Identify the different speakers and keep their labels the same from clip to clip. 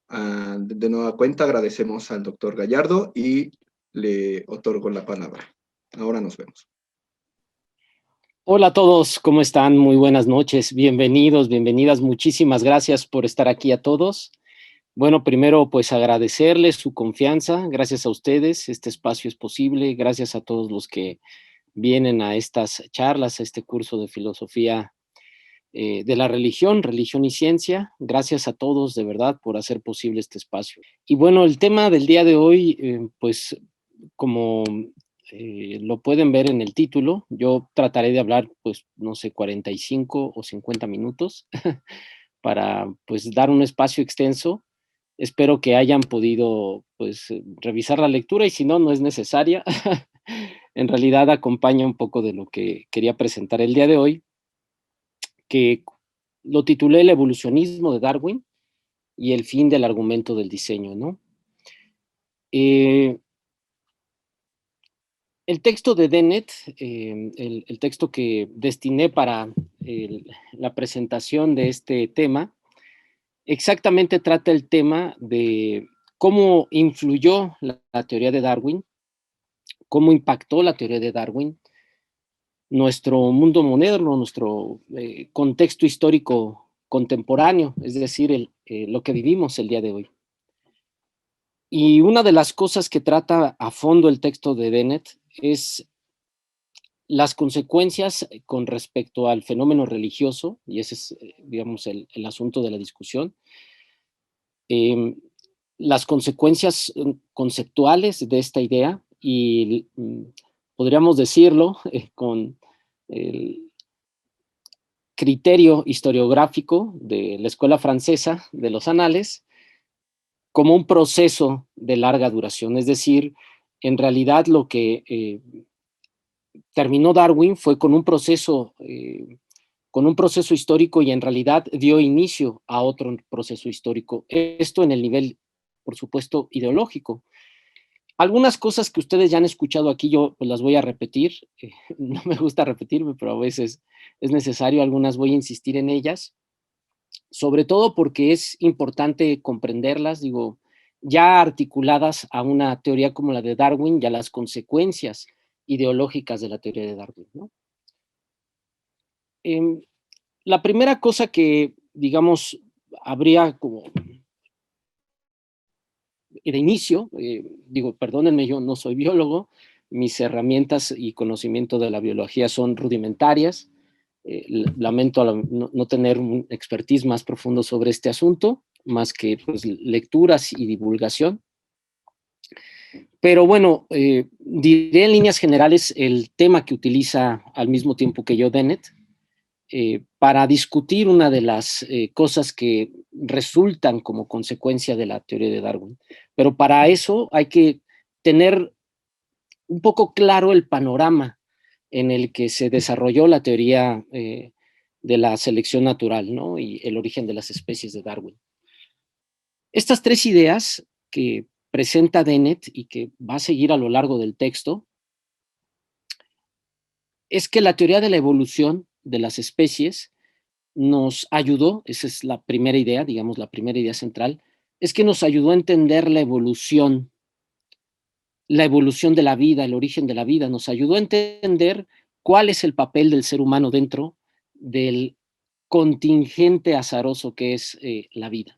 Speaker 1: De nueva cuenta agradecemos al doctor Gallardo y le otorgo la palabra. Ahora nos vemos.
Speaker 2: Hola a todos, ¿cómo están? Muy buenas noches, bienvenidos, bienvenidas, muchísimas gracias por estar aquí a todos. Bueno, primero pues agradecerles su confianza, gracias a ustedes, este espacio es posible, gracias a todos los que vienen a estas charlas, a este curso de filosofía de la religión, religión y ciencia, gracias a todos de verdad por hacer posible este espacio. Y bueno, el tema del día de hoy, pues como lo pueden ver en el título, yo trataré de hablar, pues, no sé, 45 o 50 minutos para, pues, dar un espacio extenso. Espero que hayan podido, pues, revisar la lectura y si no, no es necesaria. En realidad acompaña un poco de lo que quería presentar el día de hoy, que lo titulé El evolucionismo de Darwin y el fin del argumento del diseño, ¿no? El texto de Dennett, el texto que destiné para la presentación de este tema, exactamente trata el tema de cómo influyó la teoría de Darwin, cómo impactó la teoría de Darwin nuestro mundo moderno, nuestro contexto histórico contemporáneo, es decir, lo que vivimos el día de hoy. Y una de las cosas que trata a fondo el texto de Dennett es las consecuencias con respecto al fenómeno religioso, y ese es, digamos, el asunto de la discusión, eh, las consecuencias conceptuales de esta idea y podríamos decirlo con el criterio historiográfico de la escuela francesa de los anales como un proceso de larga duración, es decir, en realidad lo que terminó Darwin fue con un proceso histórico y en realidad dio inicio a otro proceso histórico. Esto en el nivel, por supuesto, ideológico. Algunas cosas que ustedes ya han escuchado aquí, yo pues, las voy a repetir. No me gusta repetirme, pero a veces es necesario, algunas voy a insistir en ellas, sobre todo porque es importante comprenderlas, digo, ya articuladas a una teoría como la de Darwin y a las consecuencias ideológicas de la teoría de Darwin, ¿no? La primera cosa que, digamos, habría como de inicio, digo, perdónenme, yo no soy biólogo, mis herramientas y conocimiento de la biología son rudimentarias, lamento no tener un expertise más profundo sobre este asunto, más que pues, lecturas y divulgación. Pero bueno, diré en líneas generales el tema que utiliza al mismo tiempo que yo Dennett, para discutir una de las cosas que resultan como consecuencia de la teoría de Darwin. Pero para eso hay que tener un poco claro el panorama en el que se desarrolló la teoría de la selección natural, ¿no? Y el origen de las especies de Darwin. Estas tres ideas que presenta Dennett y que va a seguir a lo largo del texto es que la teoría de la evolución de las especies nos ayudó, esa es la primera idea, digamos, la primera idea central, es que nos ayudó a entender la evolución de la vida, el origen de la vida, nos ayudó a entender cuál es el papel del ser humano dentro del contingente azaroso que es la vida.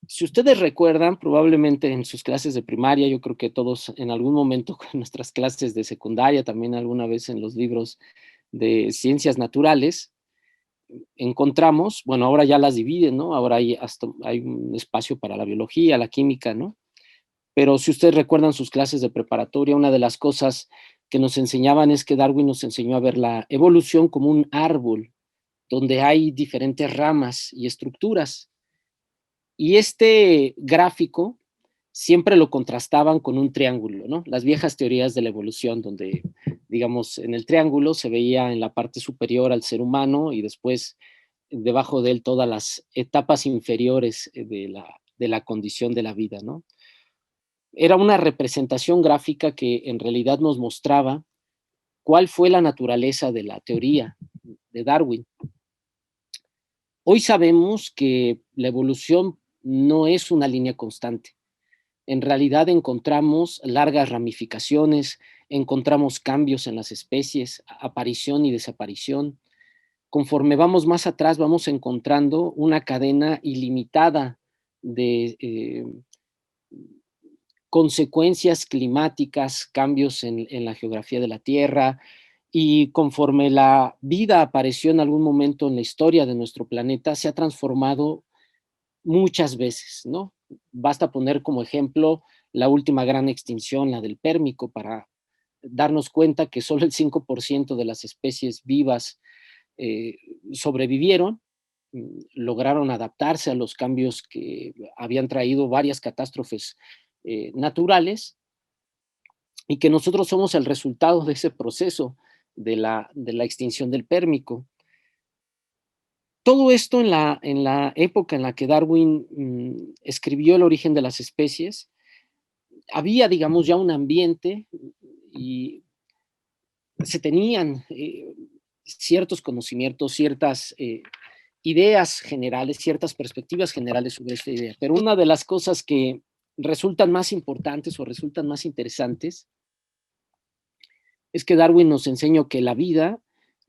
Speaker 2: Si ustedes recuerdan, probablemente en sus clases de primaria, yo creo que todos en algún momento con nuestras clases de secundaria, también alguna vez en los libros de ciencias naturales, encontramos, bueno, ahora ya las dividen, ¿no? Ahora hay un espacio para la biología, la química, ¿no? Pero si ustedes recuerdan sus clases de preparatoria, una de las cosas que nos enseñaban es que Darwin nos enseñó a ver la evolución como un árbol, donde hay diferentes ramas y estructuras. Y este gráfico siempre lo contrastaban con un triángulo, ¿no? Las viejas teorías de la evolución, donde, digamos, en el triángulo se veía en la parte superior al ser humano y después debajo de él todas las etapas inferiores de la condición de la vida, ¿no? Era una representación gráfica que en realidad nos mostraba cuál fue la naturaleza de la teoría de Darwin. Hoy sabemos que la evolución no es una línea constante. En realidad encontramos largas ramificaciones, encontramos cambios en las especies, aparición y desaparición. Conforme vamos más atrás, vamos encontrando una cadena ilimitada de consecuencias climáticas, cambios en la geografía de la Tierra, y conforme la vida apareció en algún momento en la historia de nuestro planeta, se ha transformado muchas veces, ¿no? Basta poner como ejemplo la última gran extinción, la del Pérmico, para darnos cuenta que solo el 5% de las especies vivas eh, sobrevivieron, lograron adaptarse a los cambios que habían traído varias catástrofes naturales, y que nosotros somos el resultado de ese proceso de la extinción del Pérmico. Todo esto en la época en la que Darwin escribió El origen de las especies, había, digamos, ya un ambiente y se tenían ciertos conocimientos, ciertas ideas generales, ciertas perspectivas generales sobre esta idea. Pero una de las cosas que resultan más importantes o resultan más interesantes es que Darwin nos enseñó que la vida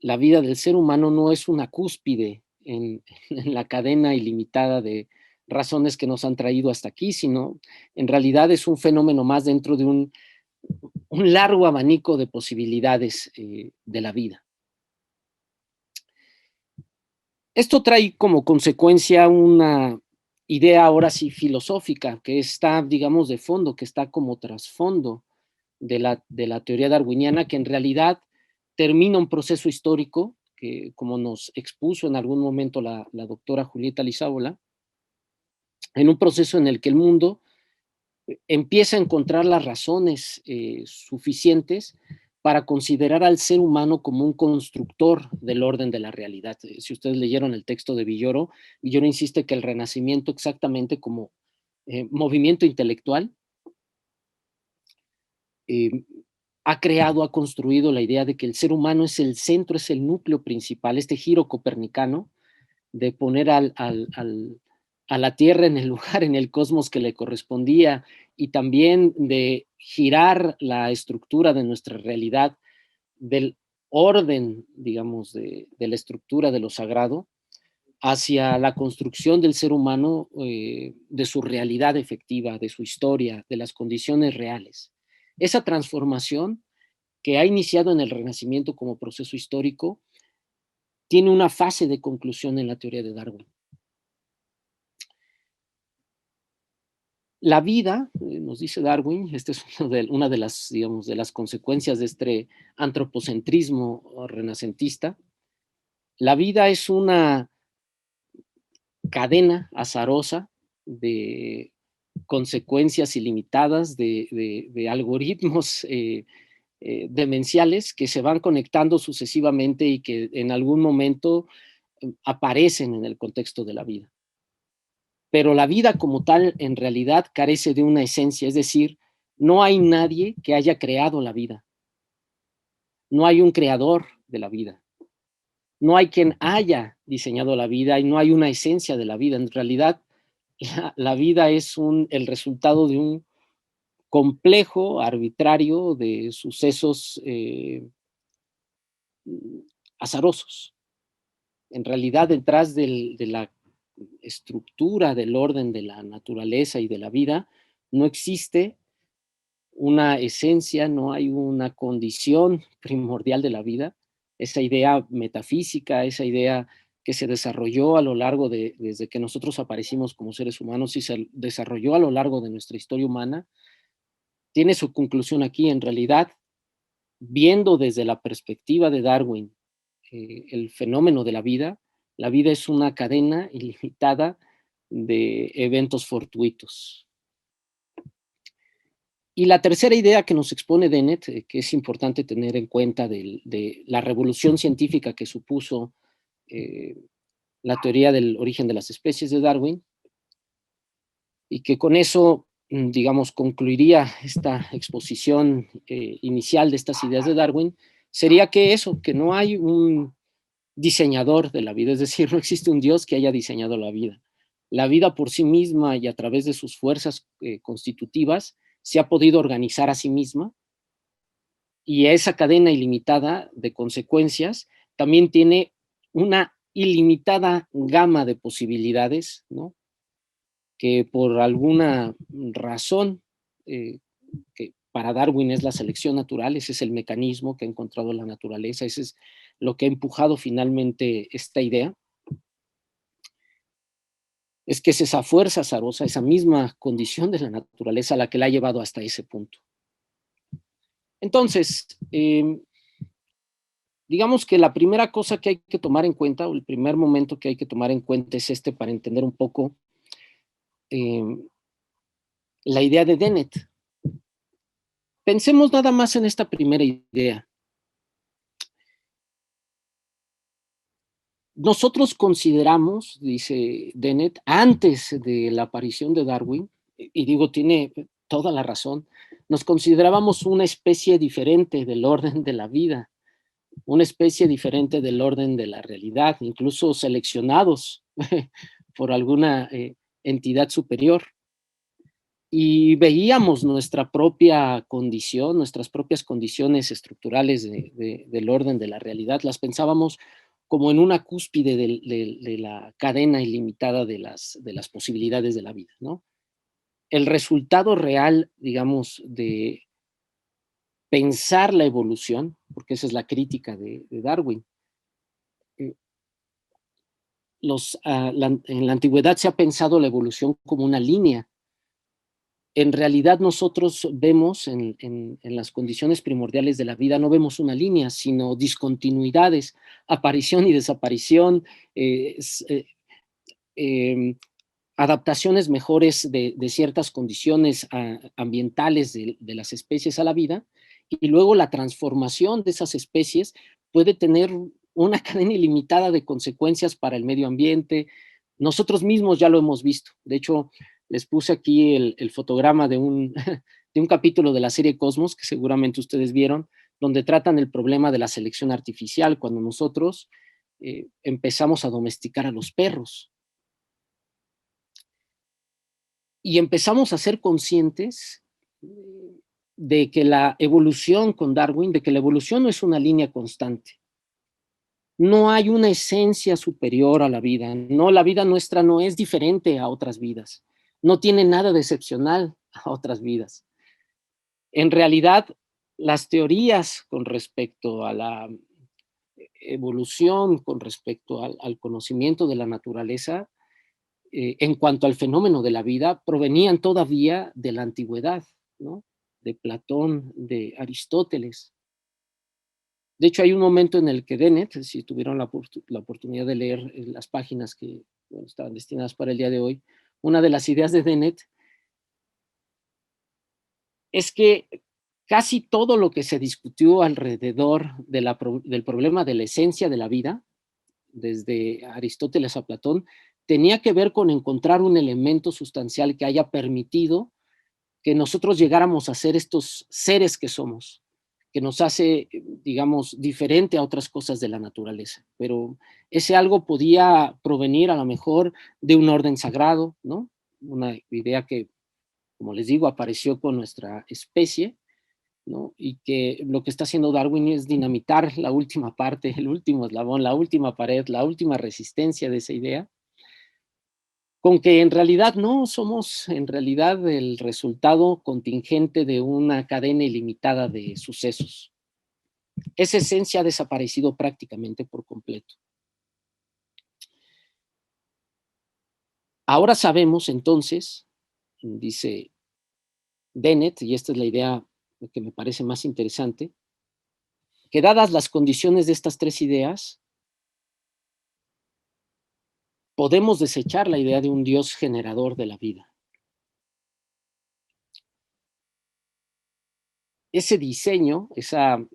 Speaker 2: del ser humano no es una cúspide en la cadena ilimitada de razones que nos han traído hasta aquí, sino en realidad es un fenómeno más dentro de un largo abanico de posibilidades de la vida. Esto trae como consecuencia una idea ahora sí filosófica que está, digamos, de fondo, que está como trasfondo de la teoría darwiniana, que en realidad termina un proceso histórico que, como nos expuso en algún momento la doctora Julieta Lizábola, en un proceso en el que el mundo empieza a encontrar las razones suficientes para considerar al ser humano como un constructor del orden de la realidad. Si ustedes leyeron el texto de Villoro, Villoro insiste que el Renacimiento, exactamente como movimiento intelectual, ha creado, ha construido la idea de que el ser humano es el centro, es el núcleo principal, este giro copernicano de poner a la Tierra en el lugar, en el cosmos que le correspondía, y también de girar la estructura de nuestra realidad del orden, digamos, de la estructura de lo sagrado, hacia la construcción del ser humano, de su realidad efectiva, de su historia, de las condiciones reales. Esa transformación que ha iniciado en el Renacimiento como proceso histórico, tiene una fase de conclusión en la teoría de Darwin. La vida, nos dice Darwin, esta es una de las, digamos, de las consecuencias de este antropocentrismo renacentista. La vida es una cadena azarosa de consecuencias ilimitadas, de algoritmos demenciales que se van conectando sucesivamente y que en algún momento aparecen en el contexto de la vida. Pero la vida como tal en realidad carece de una esencia, es decir, no hay nadie que haya creado la vida. No hay un creador de la vida. No hay quien haya diseñado la vida y no hay una esencia de la vida. En realidad, la vida es el resultado de un complejo arbitrario de sucesos azarosos. En realidad, detrás de la estructura del orden de la naturaleza y de la vida, no existe una esencia, no hay una condición primordial de la vida, esa idea metafísica, esa idea que se desarrolló a lo largo desde que nosotros aparecimos como seres humanos y se desarrolló a lo largo de nuestra historia humana, tiene su conclusión aquí. En realidad, viendo desde la perspectiva de Darwin el fenómeno de la vida es una cadena ilimitada de eventos fortuitos. Y la tercera idea que nos expone Dennett, que es importante tener en cuenta de la revolución científica que supuso la teoría del origen de las especies de Darwin, y que con eso, digamos, concluiría esta exposición inicial de estas ideas de Darwin, sería que no hay diseñador de la vida, es decir, no existe un Dios que haya diseñado la vida. La vida por sí misma y a través de sus fuerzas constitutivas se ha podido organizar a sí misma, y esa cadena ilimitada de consecuencias también tiene una ilimitada gama de posibilidades, ¿no? Que por alguna razón, que para Darwin es la selección natural, ese es el mecanismo que ha encontrado la naturaleza, ese es lo que ha empujado finalmente esta idea, es que es esa fuerza azarosa, esa misma condición de la naturaleza la que la ha llevado hasta ese punto. Entonces, digamos que la primera cosa que hay que tomar en cuenta, o el primer momento que hay que tomar en cuenta es este para entender un poco la idea de Dennett. Pensemos nada más en esta primera idea. Nosotros consideramos, dice Dennett, antes de la aparición de Darwin, y digo, tiene toda la razón, nos considerábamos una especie diferente del orden de la vida, una especie diferente del orden de la realidad, incluso seleccionados por alguna entidad superior. Y veíamos nuestra propia condición, nuestras propias condiciones estructurales del orden de la realidad, las pensábamos como en una cúspide de la cadena ilimitada de las posibilidades de la vida, ¿no? El resultado real, digamos, de pensar la evolución, porque esa es la crítica de Darwin. En la antigüedad se ha pensado la evolución como una línea. En realidad nosotros vemos en las condiciones primordiales de la vida, no vemos una línea, sino discontinuidades, aparición y desaparición, eh, eh, adaptaciones mejores de ciertas condiciones ambientales de las especies a la vida, y luego la transformación de esas especies puede tener una cadena ilimitada de consecuencias para el medio ambiente. Nosotros mismos ya lo hemos visto. De hecho, les puse aquí el fotograma de de un capítulo de la serie Cosmos, que seguramente ustedes vieron, donde tratan el problema de la selección artificial, cuando nosotros empezamos a domesticar a los perros. Y empezamos a ser conscientes de que la evolución con Darwin, de que la evolución no es una línea constante. No hay una esencia superior a la vida. No, la vida nuestra no es diferente a otras vidas. No tiene nada de excepcional a otras vidas. En realidad, las teorías con respecto a la evolución, con respecto al conocimiento de la naturaleza, en cuanto al fenómeno de la vida, provenían todavía de la antigüedad, ¿no? De Platón, de Aristóteles. De hecho, hay un momento en el que Dennett, si tuvieron la oportunidad de leer las páginas que estaban destinadas para el día de hoy, una de las ideas de Dennett es que casi todo lo que se discutió alrededor del problema de la esencia de la vida, desde Aristóteles a Platón, tenía que ver con encontrar un elemento sustancial que haya permitido que nosotros llegáramos a ser estos seres que somos, que nos hace, digamos, diferente a otras cosas de la naturaleza. Pero ese algo podía provenir a lo mejor de un orden sagrado, ¿no? Una idea que, como les digo, apareció con nuestra especie, ¿no? Y que lo que está haciendo Darwin es dinamitar la última parte, el último eslabón, la última pared, la última resistencia de esa idea, con que en realidad no somos en realidad el resultado contingente de una cadena ilimitada de sucesos. Esa esencia ha desaparecido prácticamente por completo. Ahora sabemos entonces, dice Dennett, y esta es la idea que me parece más interesante, que dadas las condiciones de estas tres ideas, podemos desechar la idea de un Dios generador de la vida. Ese diseño, esa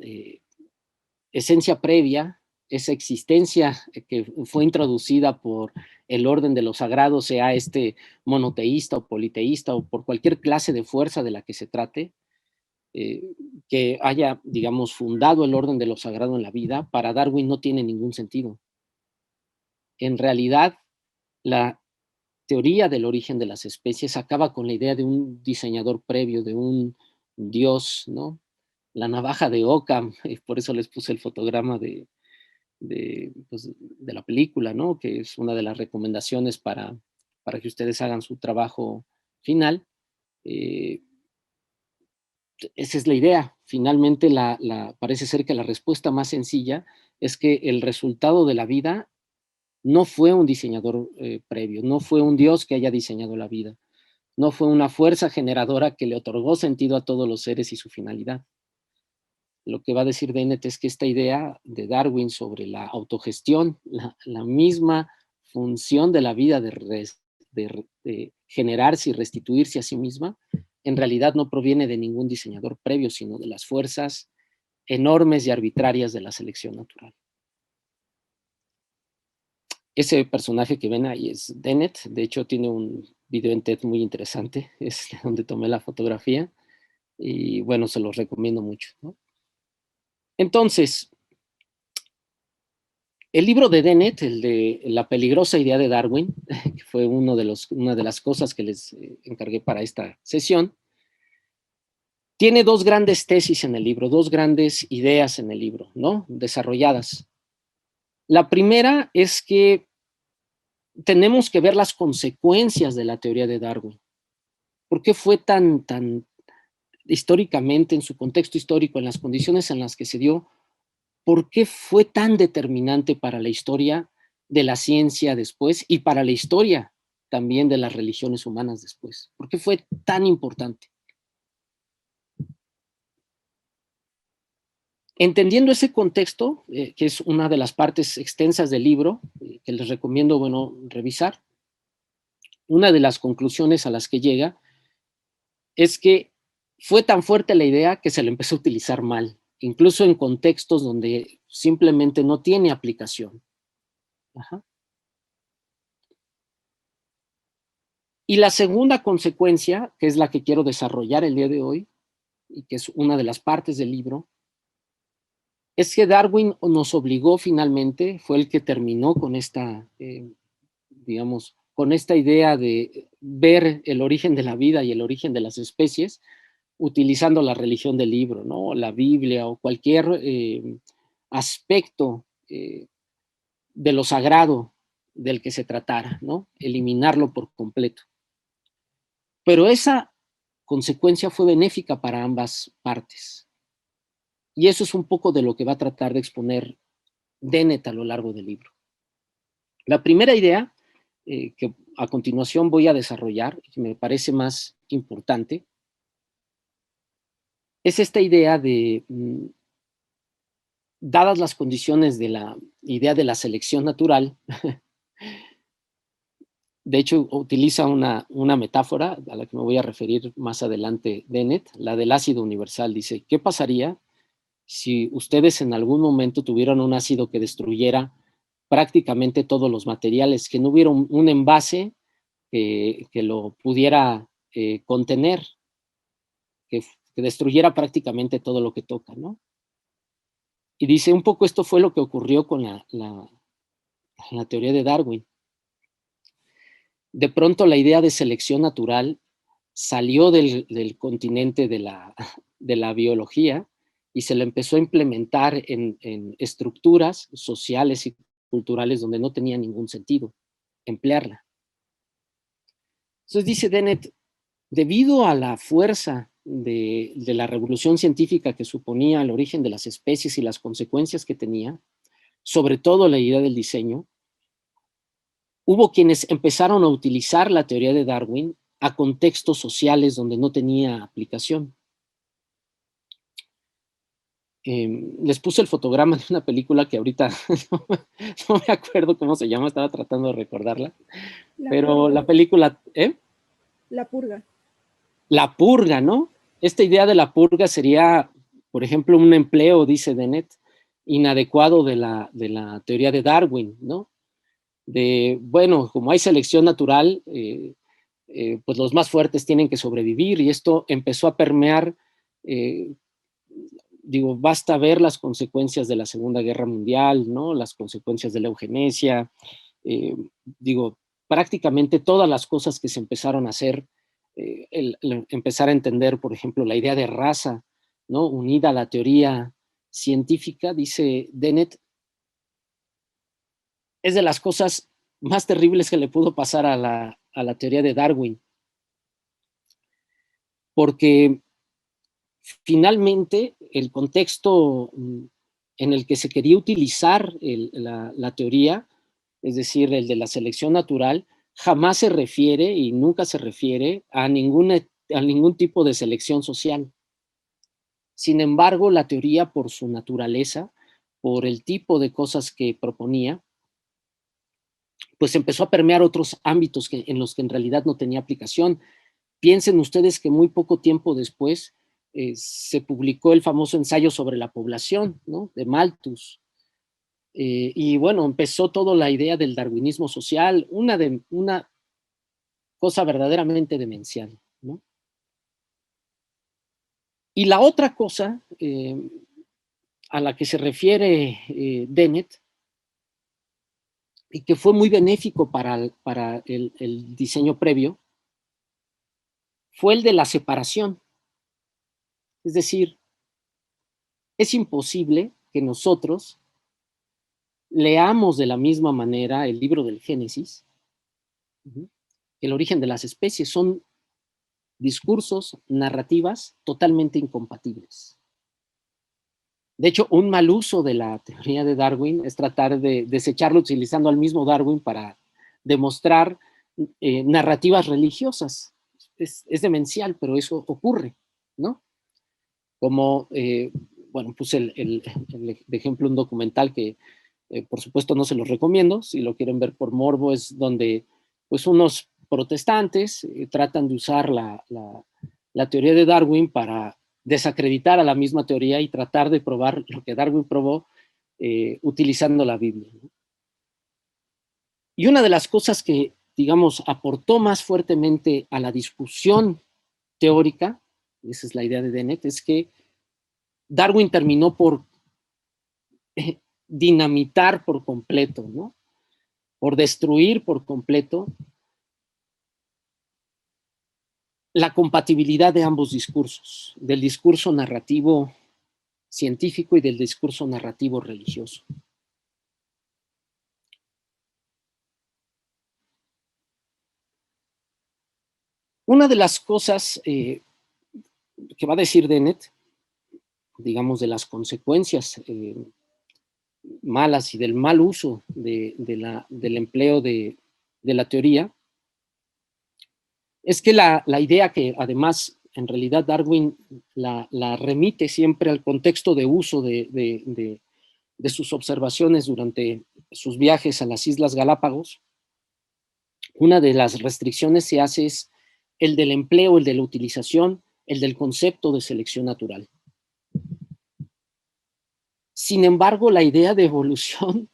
Speaker 2: esencia previa, esa existencia que fue introducida por el orden de lo sagrado, sea este monoteísta o politeísta o por cualquier clase de fuerza de la que se trate, que haya, digamos, fundado el orden de lo sagrado en la vida, para Darwin no tiene ningún sentido. en realidad la teoría del origen de las especies acaba con la idea de un diseñador previo, de un dios, ¿no? La navaja de Occam, por eso les puse el fotograma pues, de la película, ¿no? Que es una de las recomendaciones para que ustedes hagan su trabajo final. Esa es la idea. Finalmente, parece ser que la respuesta más sencilla es que el resultado de la vida no fue un diseñador previo, no fue un Dios que haya diseñado la vida, no fue una fuerza generadora que le otorgó sentido a todos los seres y su finalidad. Lo que va a decir Dennett es que esta idea de Darwin sobre la autogestión, la misma función de la vida de generarse y restituirse a sí misma, en realidad no proviene de ningún diseñador previo, sino de las fuerzas enormes y arbitrarias de la selección natural. Ese personaje que ven ahí es Dennett, de hecho tiene un video en TED muy interesante, es donde tomé la fotografía, y bueno, se los recomiendo mucho, ¿no? Entonces, el libro de Dennett, el de La peligrosa idea de Darwin, que fue una de las cosas que les encargué para esta sesión, tiene dos grandes tesis en el libro, dos grandes ideas en el libro, ¿no? Desarrolladas. La primera es que tenemos que ver las consecuencias de la teoría de Darwin. ¿Por qué fue tan históricamente, en su contexto histórico, en las condiciones en las que se dio, por qué fue tan determinante para la historia de la ciencia después y para la historia también de las religiones humanas después? ¿Por qué fue tan importante? Entendiendo ese contexto, que es una de las partes extensas del libro, que les recomiendo, bueno, revisar, una de las conclusiones a las que llega es que fue tan fuerte la idea que se le empezó a utilizar mal, incluso en contextos donde simplemente no tiene aplicación. Ajá. Y la segunda consecuencia, que es la que quiero desarrollar el día de hoy, y que es una de las partes del libro, es que Darwin nos obligó finalmente, fue el que terminó con esta, digamos, con esta idea de ver el origen de la vida y el origen de las especies, utilizando la religión del libro, ¿no? La Biblia o cualquier aspecto de lo sagrado del que se tratara, ¿no? Eliminarlo por completo. Pero esa consecuencia fue benéfica para ambas partes. Y eso es un poco de lo que va a tratar de exponer Dennett a lo largo del libro. La primera idea que a continuación voy a desarrollar, y que me parece más importante, es esta idea de, dadas las condiciones de la idea de la selección natural, de hecho utiliza una metáfora a la que me voy a referir más adelante Dennett, la del ácido universal. Dice, ¿qué pasaría si ustedes en algún momento tuvieran un ácido que destruyera prácticamente todos los materiales, que no hubiera un envase que lo pudiera contener, que destruyera prácticamente todo lo que toca, ¿no? Y dice, un poco esto fue lo que ocurrió con la teoría de Darwin. De pronto la idea de selección natural salió del continente de la biología y se la empezó a implementar en estructuras sociales y culturales donde no tenía ningún sentido emplearla. Entonces dice Dennett, debido a la fuerza de la revolución científica que suponía el origen de las especies y las consecuencias que tenía, sobre todo la idea del diseño, hubo quienes empezaron a utilizar la teoría de Darwin a contextos sociales donde no tenía aplicación. Les puse el fotograma de una película que ahorita no me acuerdo cómo se llama, estaba tratando de recordarla, pero la película...
Speaker 3: La Purga.
Speaker 2: La purga, ¿no? Esta idea de la purga sería, por ejemplo, un empleo, dice Dennett, inadecuado de la teoría de Darwin, ¿no? De, bueno, como hay selección natural, pues los más fuertes tienen que sobrevivir, y esto empezó a permear, digo, basta ver las consecuencias de la Segunda Guerra Mundial, ¿no? Las consecuencias de la eugenesia, digo, prácticamente todas las cosas que se empezaron a hacer, empezar a entender, por ejemplo, la idea de raza, ¿no? Unida a la teoría científica, dice Dennett, es de las cosas más terribles que le pudo pasar a la teoría de Darwin, porque finalmente el contexto en el que se quería utilizar la teoría, es decir, el de la selección natural, jamás se refiere y nunca se refiere a ningún tipo de selección social. Sin embargo, la teoría, por su naturaleza, por el tipo de cosas que proponía, pues empezó a permear otros ámbitos en los que en realidad no tenía aplicación. Piensen ustedes que muy poco tiempo después se publicó el famoso ensayo sobre la población, ¿no? De Malthus. Y bueno, empezó toda la idea del darwinismo social, una cosa verdaderamente demencial, ¿no? Y la otra cosa a la que se refiere Dennett, y que fue muy benéfico para el diseño previo, fue el de la separación. Es decir, es imposible que nosotros leamos de la misma manera el libro del Génesis, el origen de las especies. Son discursos, narrativas totalmente incompatibles. De hecho, un mal uso de la teoría de Darwin es tratar de desecharlo utilizando al mismo Darwin para demostrar narrativas religiosas. Es demencial, pero eso ocurre, ¿no? Como, bueno, puse de ejemplo un documental que por supuesto no se los recomiendo, si lo quieren ver por morbo, es donde pues unos protestantes tratan de usar la teoría de Darwin para desacreditar a la misma teoría y tratar de probar lo que Darwin probó utilizando la Biblia, ¿no? Y una de las cosas que, digamos, aportó más fuertemente a la discusión teórica, esa es la idea de Dennett, es que Darwin terminó por dinamitar por completo, ¿no? Por destruir por completo la compatibilidad de ambos discursos, del discurso narrativo científico y del discurso narrativo religioso. Una de las cosas que va a decir Dennett, digamos, de las consecuencias malas y del mal uso del empleo de la teoría, es que la idea que además en realidad Darwin la remite siempre al contexto de uso de sus observaciones durante sus viajes a las Islas Galápagos, una de las restricciones se hace es el del empleo, el de la utilización, el del concepto de selección natural. Sin embargo, la idea de evolución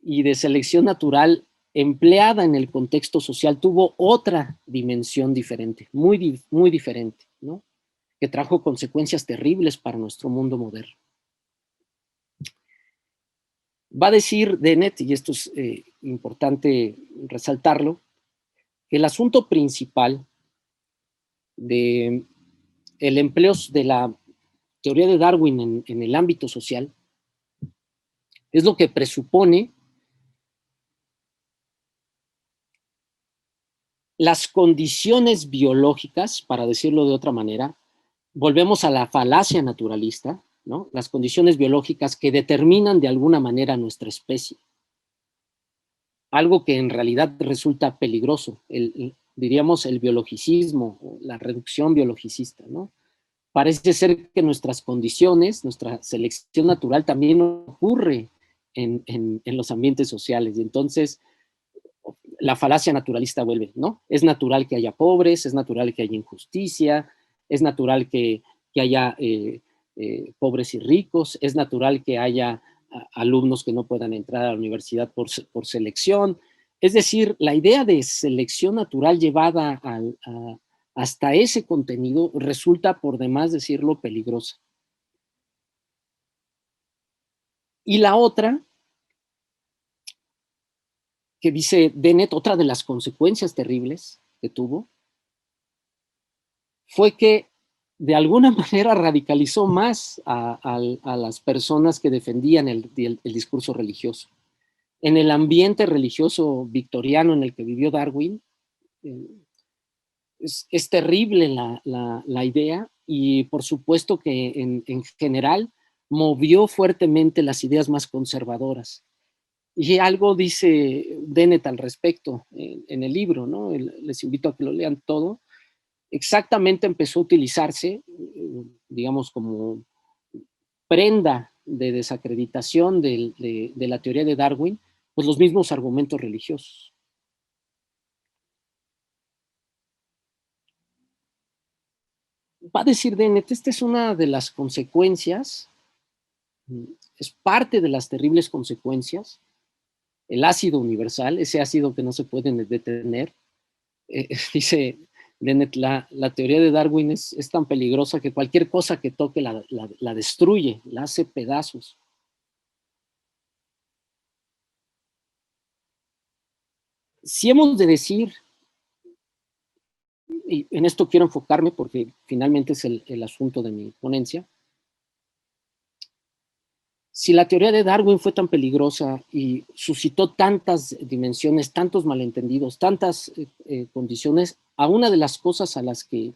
Speaker 2: y de selección natural empleada en el contexto social tuvo otra dimensión diferente, muy diferente, ¿no? Que trajo consecuencias terribles para nuestro mundo moderno. Va a decir Dennett, y esto es importante resaltarlo, que el asunto principal del empleo de la teoría de Darwin en el ámbito social es lo que presupone las condiciones biológicas, para decirlo de otra manera, volvemos a la falacia naturalista, ¿no? Las condiciones biológicas que determinan de alguna manera nuestra especie. Algo que en realidad resulta peligroso, diríamos el biologicismo, la reducción biologicista, ¿no? Parece ser que nuestras condiciones, nuestra selección natural también ocurre en los ambientes sociales. Y entonces la falacia naturalista vuelve, ¿no? Es natural que haya pobres, es natural que haya injusticia, es natural que haya pobres y ricos, es natural que haya alumnos que no puedan entrar a la universidad por selección. Es decir, la idea de selección natural llevada hasta ese contenido resulta, por demás decirlo, peligrosa. Y la otra que dice Dennett, otra de las consecuencias terribles que tuvo, fue que de alguna manera radicalizó más a las personas que defendían el discurso religioso. En el ambiente religioso victoriano en el que vivió Darwin, es terrible la idea, y por supuesto que en general movió fuertemente las ideas más conservadoras. Y algo dice Dennett al respecto en el libro, ¿no? Les invito a que lo lean todo. Exactamente empezó a utilizarse, digamos, como prenda de desacreditación de la teoría de Darwin, pues los mismos argumentos religiosos. Va a decir Dennett, esta es una de las consecuencias, es parte de las terribles consecuencias, el ácido universal, ese ácido que no se puede detener. Dice Dennett, la teoría de Darwin es tan peligrosa que cualquier cosa que toque la destruye, la hace pedazos. Si hemos de decir, y en esto quiero enfocarme porque finalmente es el asunto de mi ponencia, si la teoría de Darwin fue tan peligrosa y suscitó tantas dimensiones, tantos malentendidos, tantas condiciones, a una de las cosas a las que,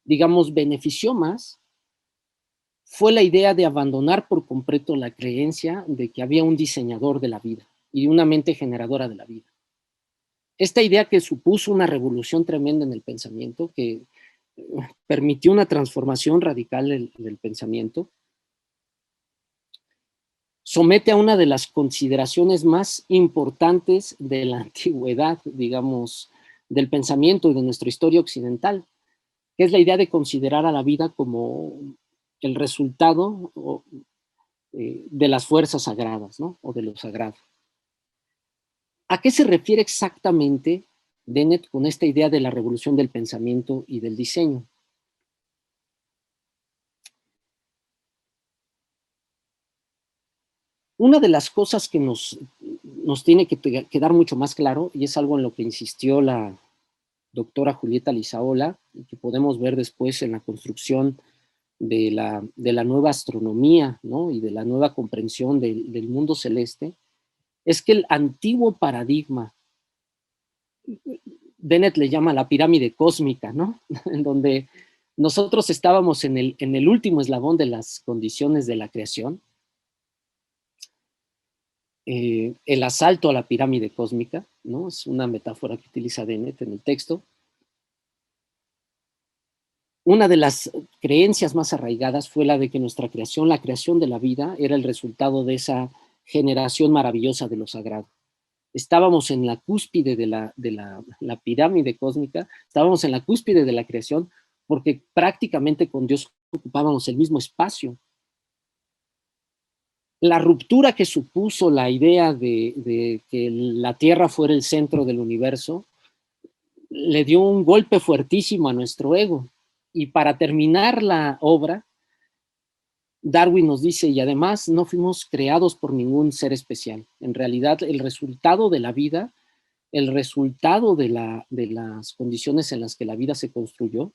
Speaker 2: digamos, benefició más fue la idea de abandonar por completo la creencia de que había un diseñador de la vida y una mente generadora de la vida. Esta idea que supuso una revolución tremenda en el pensamiento, que permitió una transformación radical del pensamiento, somete a una de las consideraciones más importantes de la antigüedad, digamos, del pensamiento y de nuestra historia occidental, que es la idea de considerar a la vida como el resultado de las fuerzas sagradas, ¿no? O de lo sagrado. ¿A qué se refiere exactamente Dennett con esta idea de la revolución del pensamiento y del diseño? Una de las cosas que nos tiene que quedar mucho más claro, y es algo en lo que insistió la doctora Julieta Lizaola, y que podemos ver después en la construcción de la nueva astronomía, ¿no? Y de la nueva comprensión del mundo celeste, es que el antiguo paradigma, Dennett le llama la pirámide cósmica, ¿no? En donde nosotros estábamos en el último eslabón de las condiciones de la creación, el asalto a la pirámide cósmica, ¿no? Es una metáfora que utiliza Dennett en el texto. Una de las creencias más arraigadas fue la de que nuestra creación, la creación de la vida, era el resultado de esa generación maravillosa de lo sagrado. Estábamos en la cúspide de la pirámide cósmica, estábamos en la cúspide de la creación, porque prácticamente con Dios ocupábamos el mismo espacio. La ruptura que supuso la idea de que la Tierra fuera el centro del universo le dio un golpe fuertísimo a nuestro ego. Y para terminar la obra, Darwin nos dice, y además no fuimos creados por ningún ser especial. En realidad, el resultado de la vida, el resultado de las condiciones en las que la vida se construyó,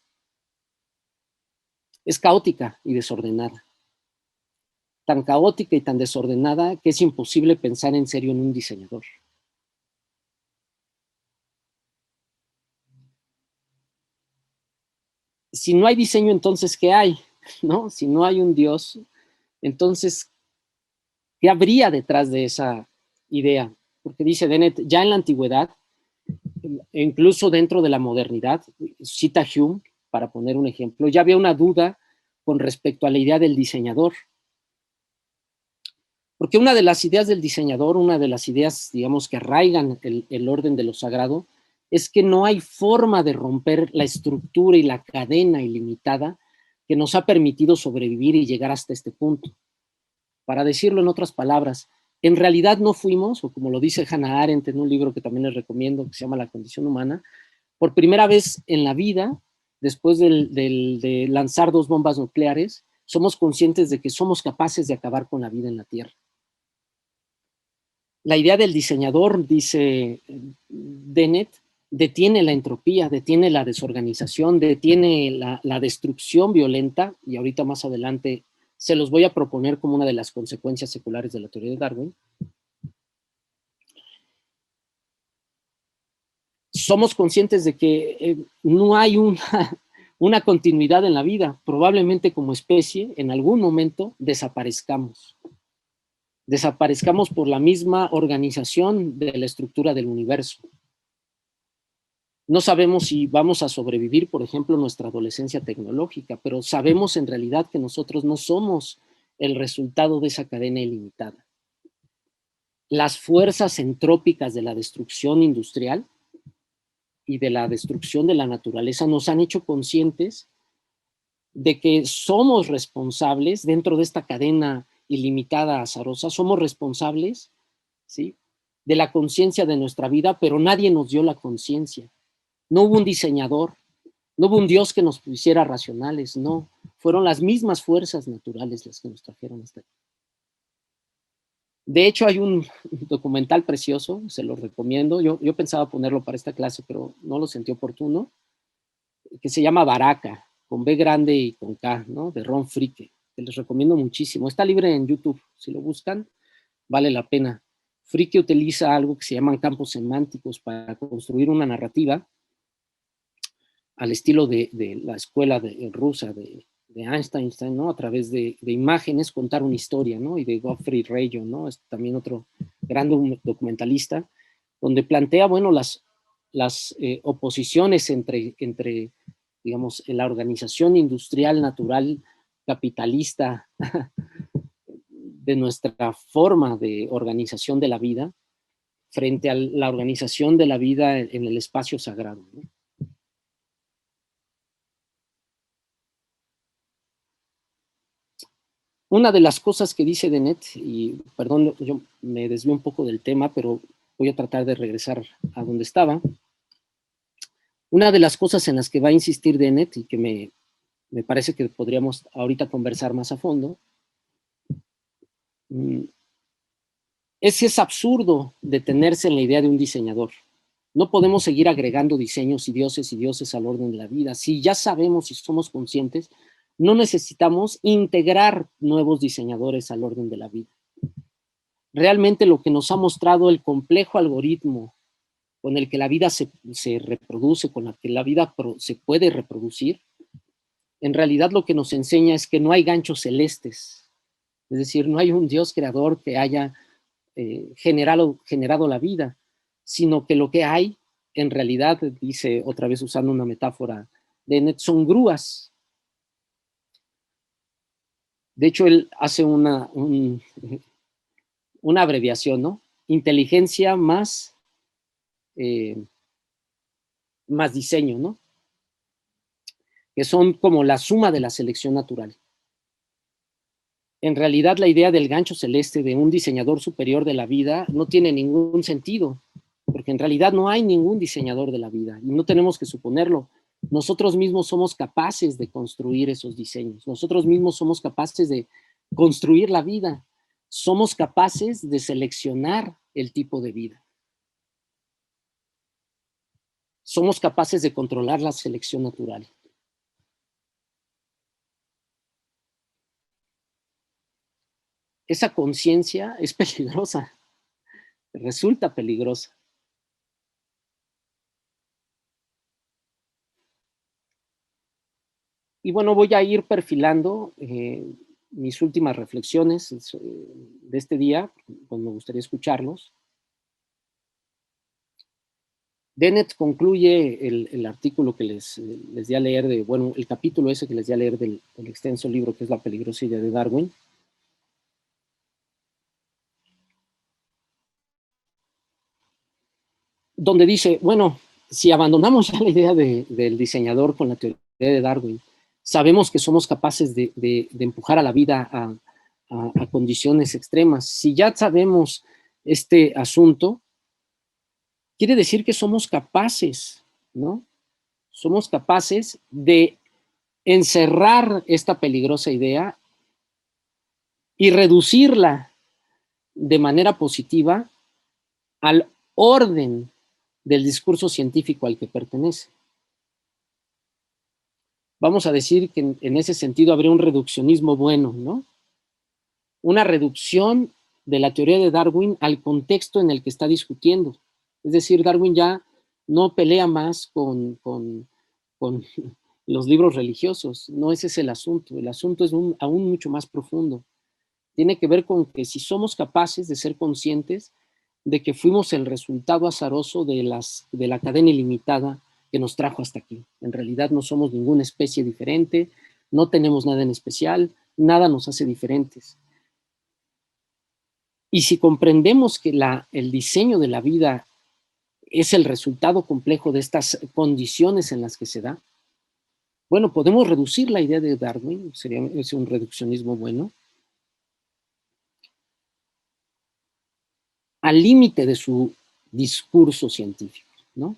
Speaker 2: es caótica y desordenada. Tan caótica y tan desordenada que es imposible pensar en serio en un diseñador. Si no hay diseño, entonces, ¿qué hay? ¿No? Si no hay un Dios, entonces, ¿qué habría detrás de esa idea? Porque dice Dennett, ya en la antigüedad, e incluso dentro de la modernidad, cita Hume, para poner un ejemplo, ya había una duda con respecto a la idea del diseñador. Porque una de las ideas del diseñador, una de las ideas, digamos, que arraigan el orden de lo sagrado, es que no hay forma de romper la estructura y la cadena ilimitada que nos ha permitido sobrevivir y llegar hasta este punto. Para decirlo en otras palabras, en realidad no fuimos, o como lo dice Hannah Arendt en un libro que también les recomiendo, que se llama La condición humana, por primera vez en la vida, después de lanzar 2 bombas nucleares, somos conscientes de que somos capaces de acabar con la vida en la Tierra. La idea del diseñador, dice Dennett, detiene la entropía, detiene la desorganización, detiene la destrucción violenta, y ahorita más adelante se los voy a proponer como una de las consecuencias seculares de la teoría de Darwin. Somos conscientes de que no hay una continuidad en la vida. Probablemente como especie, en algún momento, desaparezcamos. Desaparezcamos por la misma organización de la estructura del universo. No sabemos si vamos a sobrevivir, por ejemplo, nuestra adolescencia tecnológica, pero sabemos en realidad que nosotros no somos el resultado de esa cadena ilimitada. Las fuerzas entrópicas de la destrucción industrial y de la destrucción de la naturaleza nos han hecho conscientes de que somos responsables dentro de esta cadena ilimitada azarosa, somos responsables, ¿sí?, de la conciencia de nuestra vida, pero nadie nos dio la conciencia. No hubo un diseñador, no hubo un Dios que nos pusiera racionales, no. Fueron las mismas fuerzas naturales las que nos trajeron hasta aquí. De hecho, hay un documental precioso, se lo recomiendo. Yo pensaba ponerlo para esta clase, pero no lo sentí oportuno, que se llama Baraka, con B grande y con K, ¿no? De Ron Fricke, que les recomiendo muchísimo. Está libre en YouTube, si lo buscan, vale la pena. Fricke utiliza algo que se llaman campos semánticos para construir una narrativa al estilo de la escuela rusa de Einstein, ¿no? A través de imágenes contar una historia, ¿no? Y de Godfrey Rayon, ¿no? Es también otro gran documentalista, donde plantea, bueno, las oposiciones entre, digamos, la organización industrial, natural, capitalista de nuestra forma de organización de la vida frente a la organización de la vida en el espacio sagrado, ¿no? Una de las cosas que dice Dennett, y perdón, yo me desvío un poco del tema, pero voy a tratar de regresar a donde estaba. Una de las cosas en las que va a insistir Dennett y que me parece que podríamos ahorita conversar más a fondo, es absurdo detenerse en la idea de un diseñador. No podemos seguir agregando diseños y dioses al orden de la vida. Si ya sabemos y somos conscientes, no necesitamos integrar nuevos diseñadores al orden de la vida. Realmente lo que nos ha mostrado el complejo algoritmo con el que la vida se reproduce, con el que la vida se puede reproducir, en realidad lo que nos enseña es que no hay ganchos celestes. Es decir, no hay un Dios creador que haya generado la vida, sino que lo que hay, en realidad, dice otra vez usando una metáfora de Dennett, son grúas. De hecho, él hace una abreviación, ¿no? Inteligencia más diseño, ¿no? Que son como la suma de la selección natural. En realidad, la idea del gancho celeste de un diseñador superior de la vida no tiene ningún sentido, porque en realidad no hay ningún diseñador de la vida, y no tenemos que suponerlo. Nosotros mismos somos capaces de construir esos diseños. Nosotros mismos somos capaces de construir la vida. Somos capaces de seleccionar el tipo de vida. Somos capaces de controlar la selección natural. Esa conciencia es peligrosa, resulta peligrosa. Y bueno, voy a ir perfilando mis últimas reflexiones de este día, pues me gustaría escucharlos. Dennett concluye el artículo que les di a leer, el capítulo ese que les di a leer del extenso libro que es La peligrosa idea de Darwin. Donde dice, bueno, si abandonamos ya la idea del diseñador con la teoría de Darwin, sabemos que somos capaces de empujar a la vida a condiciones extremas. Si ya sabemos este asunto, quiere decir que somos capaces, ¿no? Somos capaces de encerrar esta peligrosa idea y reducirla de manera positiva al orden del discurso científico al que pertenece. Vamos a decir que en ese sentido habría un reduccionismo bueno, ¿no? Una reducción de la teoría de Darwin al contexto en el que está discutiendo. Es decir, Darwin ya no pelea más con los libros religiosos. No ese es el asunto. El asunto es aún mucho más profundo. Tiene que ver con que si somos capaces de ser conscientes de que fuimos el resultado azaroso de la cadena ilimitada que nos trajo hasta aquí. En realidad no somos ninguna especie diferente, no tenemos nada en especial, nada nos hace diferentes. Y si comprendemos que el diseño de la vida es el resultado complejo de estas condiciones en las que se da, bueno, podemos reducir la idea de Darwin, es un reduccionismo bueno, al límite de su discurso científico, ¿no?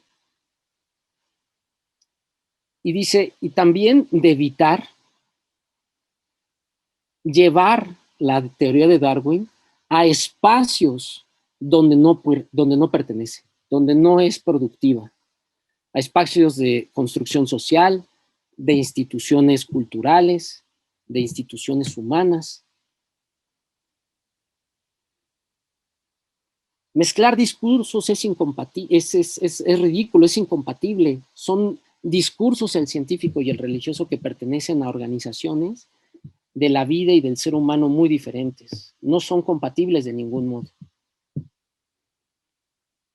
Speaker 2: Y dice, y también de evitar llevar la teoría de Darwin a espacios donde no pertenece, donde no es productiva, a espacios de construcción social, de instituciones culturales, de instituciones humanas. Mezclar discursos es ridículo, es incompatible. Son discursos, el científico y el religioso, que pertenecen a organizaciones de la vida y del ser humano muy diferentes. No son compatibles de ningún modo.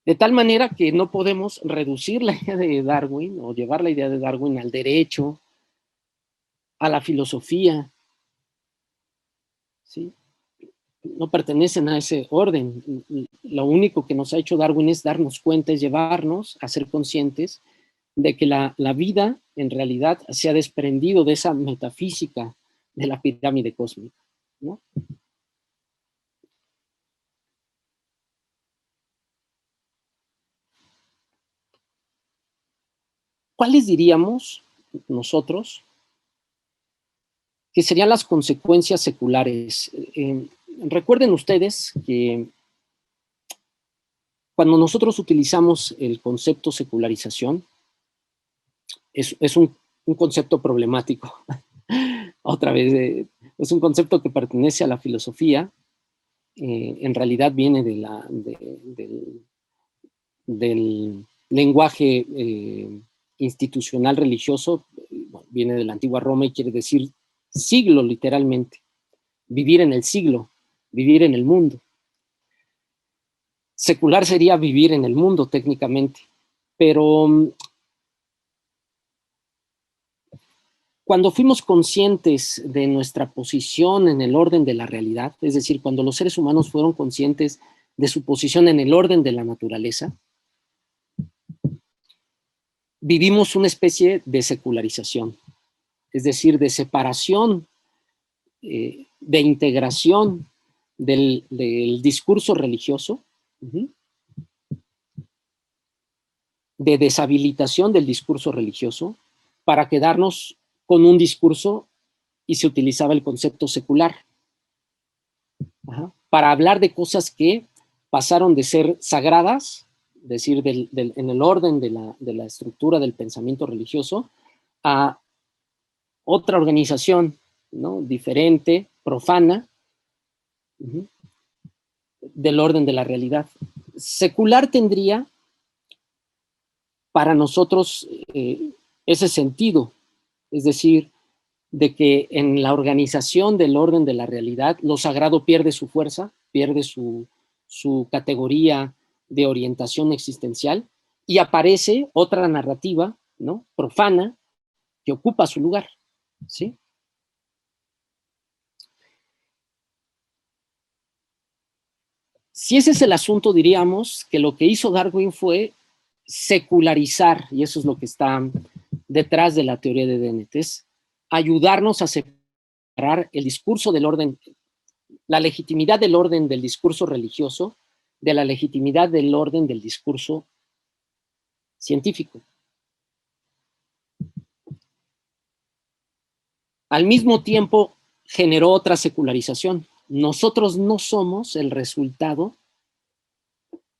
Speaker 2: De tal manera que no podemos reducir la idea de Darwin o llevar la idea de Darwin al derecho, a la filosofía, ¿sí? No pertenecen a ese orden. Lo único que nos ha hecho Darwin es darnos cuenta, es llevarnos a ser conscientes de que la vida en realidad se ha desprendido de esa metafísica de la pirámide cósmica, ¿no? ¿Cuáles diríamos nosotros que serían las consecuencias seculares? Recuerden ustedes que cuando nosotros utilizamos el concepto secularización, es un concepto problemático. Otra vez, es un concepto que pertenece a la filosofía, en realidad viene del lenguaje institucional religioso, bueno, viene de la antigua Roma y quiere decir siglo literalmente, vivir en el siglo, vivir en el mundo. Secular sería vivir en el mundo técnicamente, pero cuando fuimos conscientes de nuestra posición en el orden de la realidad, es decir, cuando los seres humanos fueron conscientes de su posición en el orden de la naturaleza, vivimos una especie de secularización, es decir, de separación, de integración del discurso religioso, de deshabilitación del discurso religioso, para quedarnos con un discurso, y se utilizaba el concepto secular, para hablar de cosas que pasaron de ser sagradas, es decir, en el orden de la estructura del pensamiento religioso, a otra organización, ¿no? Diferente, profana, del orden de la realidad. Secular tendría para nosotros ese sentido, es decir, de que en la organización del orden de la realidad, lo sagrado pierde su fuerza, pierde su categoría de orientación existencial, y aparece otra narrativa, ¿no? Profana, que ocupa su lugar, ¿sí? Si ese es el asunto, diríamos que lo que hizo Darwin fue secularizar, y eso es lo que está detrás de la teoría de Dennett, es ayudarnos a separar el discurso del orden, la legitimidad del orden del discurso religioso de la legitimidad del orden del discurso científico. Al mismo tiempo, generó otra secularización. Nosotros no somos el resultado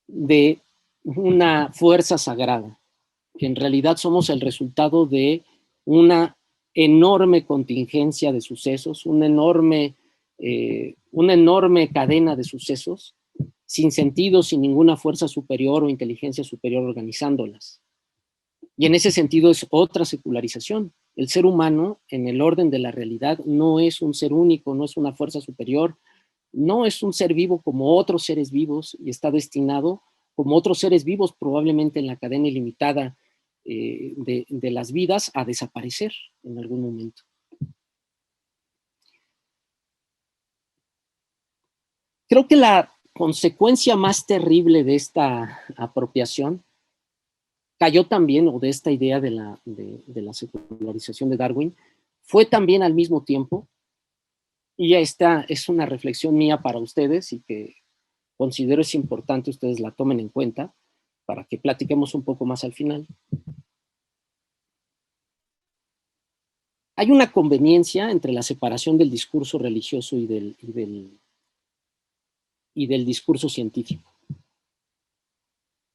Speaker 2: de una fuerza sagrada, que en realidad somos el resultado de una enorme contingencia de sucesos, una enorme cadena de sucesos, sin sentido, sin ninguna fuerza superior o inteligencia superior organizándolas. Y en ese sentido es otra secularización. El ser humano, en el orden de la realidad, no es un ser único, no es una fuerza superior, no es un ser vivo como otros seres vivos y está destinado, como otros seres vivos, probablemente en la cadena ilimitada de las vidas, a desaparecer en algún momento. Creo que la consecuencia más terrible de esta apropiación cayó también, o de esta idea de la secularización de Darwin, fue también al mismo tiempo, y esta es una reflexión mía para ustedes y que considero es importante ustedes la tomen en cuenta para que platiquemos un poco más al final. Hay una conveniencia entre la separación del discurso religioso y del discurso científico.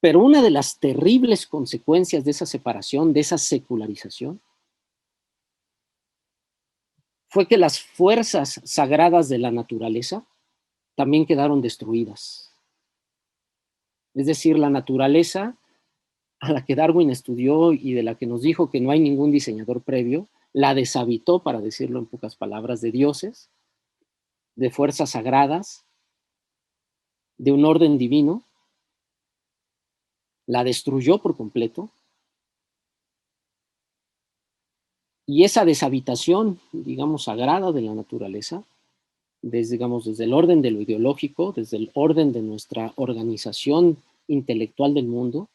Speaker 2: Pero una de las terribles consecuencias de esa separación, de esa secularización, fue que las fuerzas sagradas de la naturaleza también quedaron destruidas. Es decir, la naturaleza a la que Darwin estudió y de la que nos dijo que no hay ningún diseñador previo, la deshabitó, para decirlo en pocas palabras, de dioses, de fuerzas sagradas, de un orden divino, la destruyó por completo. Y esa deshabitación, digamos, sagrada de la naturaleza, desde el orden de lo ideológico, desde el orden de nuestra organización intelectual del mundo,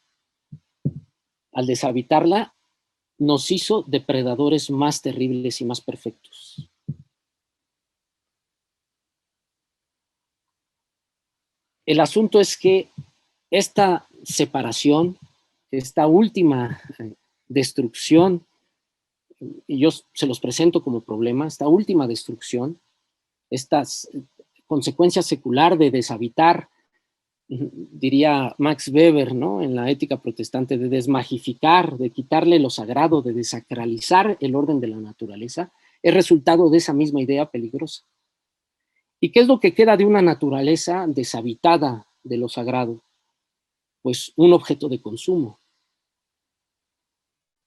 Speaker 2: al deshabitarla, nos hizo depredadores más terribles y más perfectos. El asunto es que esta separación, esta última destrucción, y yo se los presento como problema, esta última destrucción, esta consecuencia secular de deshabitar, diría Max Weber, ¿no?, en la Ética Protestante, de desmagificar, de quitarle lo sagrado, de desacralizar el orden de la naturaleza, es resultado de esa misma idea peligrosa. ¿Y qué es lo que queda de una naturaleza deshabitada de lo sagrado? Pues un objeto de consumo.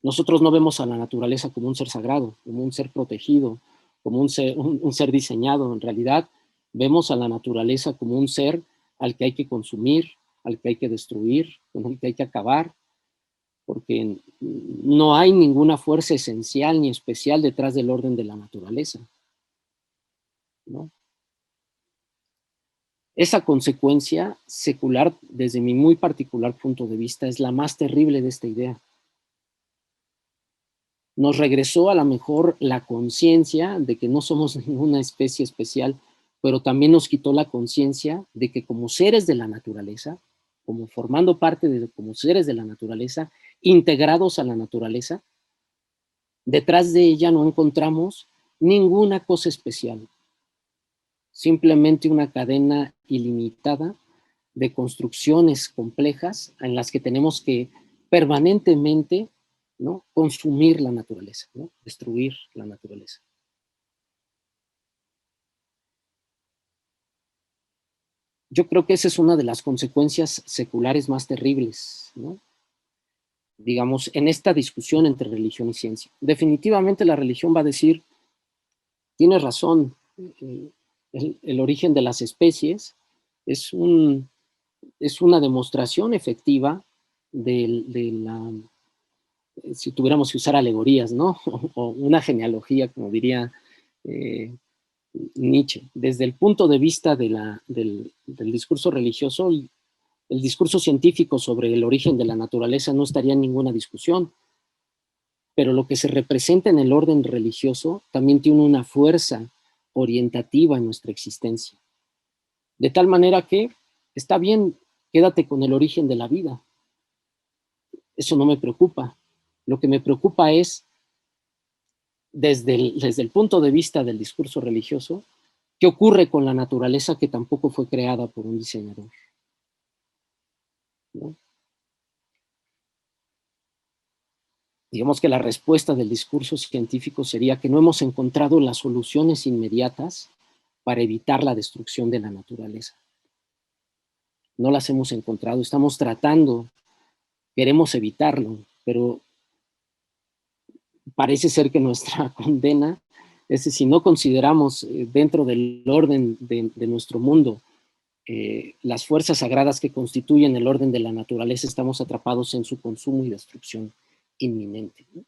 Speaker 2: Nosotros no vemos a la naturaleza como un ser sagrado, como un ser protegido, como un ser diseñado. En realidad, vemos a la naturaleza como un ser al que hay que consumir, al que hay que destruir, con el que hay que acabar, porque no hay ninguna fuerza esencial ni especial detrás del orden de la naturaleza, ¿no? Esa consecuencia secular, desde mi muy particular punto de vista, es la más terrible de esta idea. Nos regresó a lo mejor la conciencia de que no somos ninguna especie especial, pero también nos quitó la conciencia de que como seres de la naturaleza, como formando parte como seres de la naturaleza, integrados a la naturaleza, detrás de ella no encontramos ninguna cosa especial, simplemente una cadena ilimitada de construcciones complejas en las que tenemos que permanentemente, ¿no?, consumir la naturaleza, ¿no?, destruir la naturaleza. Yo creo que esa es una de las consecuencias seculares más terribles, ¿no?, digamos, en esta discusión entre religión y ciencia. Definitivamente la religión va a decir, tienes razón, el origen de las especies es una demostración efectiva de la, si tuviéramos que usar alegorías, ¿no?, o una genealogía, como diría Nietzsche. Desde el punto de vista del discurso religioso, el discurso científico sobre el origen de la naturaleza no estaría en ninguna discusión, pero lo que se representa en el orden religioso también tiene una fuerza orientativa en nuestra existencia. De tal manera que está bien, quédate con el origen de la vida. Eso no me preocupa. Lo que me preocupa es, desde el punto de vista del discurso religioso, ¿qué ocurre con la naturaleza que tampoco fue creada por un diseñador? ¿no? Digamos que la respuesta del discurso científico sería que no hemos encontrado las soluciones inmediatas para evitar la destrucción de la naturaleza. No las hemos encontrado, estamos tratando, queremos evitarlo, pero parece ser que nuestra condena es que si no consideramos dentro del orden de nuestro mundo las fuerzas sagradas que constituyen el orden de la naturaleza, estamos atrapados en su consumo y destrucción inminente, ¿no?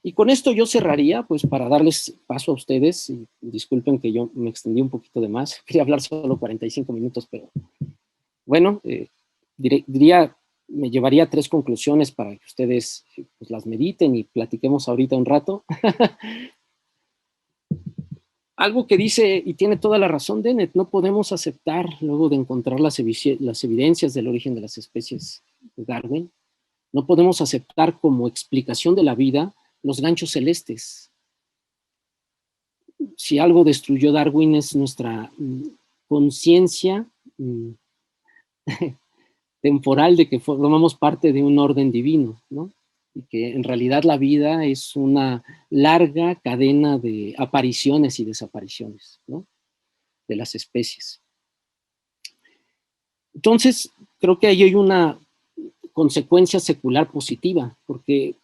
Speaker 2: Y con esto yo cerraría, pues para darles paso a ustedes, y disculpen que yo me extendí un poquito de más, quería hablar solo 45 minutos, pero bueno, diría, me llevaría a 3 conclusiones para que ustedes pues, las mediten y platiquemos ahorita un rato. Algo que dice, y tiene toda la razón Dennett, no podemos aceptar, luego de encontrar las evidencias del origen de las especies de Darwin, no podemos aceptar como explicación de la vida los ganchos celestes. Si algo destruyó Darwin es nuestra conciencia temporal de que formamos parte de un orden divino, ¿no? Y que en realidad la vida es una larga cadena de apariciones y desapariciones, ¿no? De las especies. Entonces, creo que ahí hay una consecuencia secular positiva, porque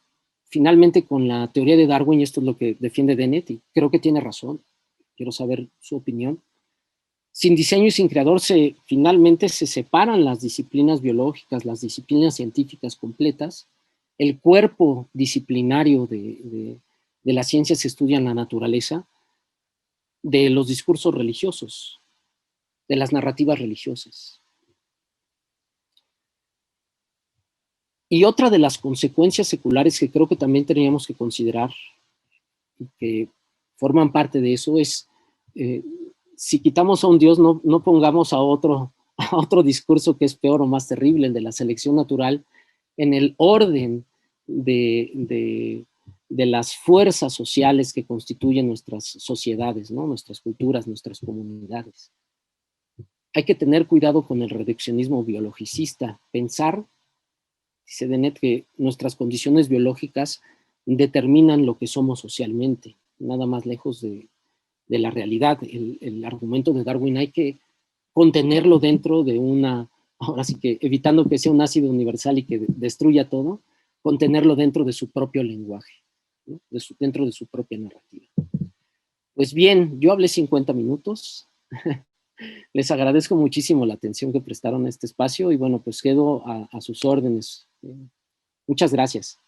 Speaker 2: finalmente con la teoría de Darwin, y esto es lo que defiende Dennett, y creo que tiene razón, quiero saber su opinión, sin diseño y sin creador finalmente se separan las disciplinas biológicas, las disciplinas científicas completas, el cuerpo disciplinario de las ciencias que estudian la naturaleza, de los discursos religiosos, de las narrativas religiosas. Y otra de las consecuencias seculares que creo que también teníamos que considerar y que forman parte de eso es, si quitamos a un Dios, no pongamos a otro discurso que es peor o más terrible, el de la selección natural, en el orden de las fuerzas sociales que constituyen nuestras sociedades, ¿no? Nuestras culturas, nuestras comunidades. Hay que tener cuidado con el reduccionismo biologicista, pensar, dice Dennett, que nuestras condiciones biológicas determinan lo que somos socialmente, nada más lejos de la realidad. El argumento de Darwin hay que contenerlo dentro de una, ahora sí que evitando que sea un ácido universal y que destruya todo, contenerlo dentro de su propio lenguaje, ¿no? Dentro de su propia narrativa. Pues bien, yo hablé 50 minutos. Les agradezco muchísimo la atención que prestaron a este espacio y bueno, pues quedo a sus órdenes. Muchas gracias.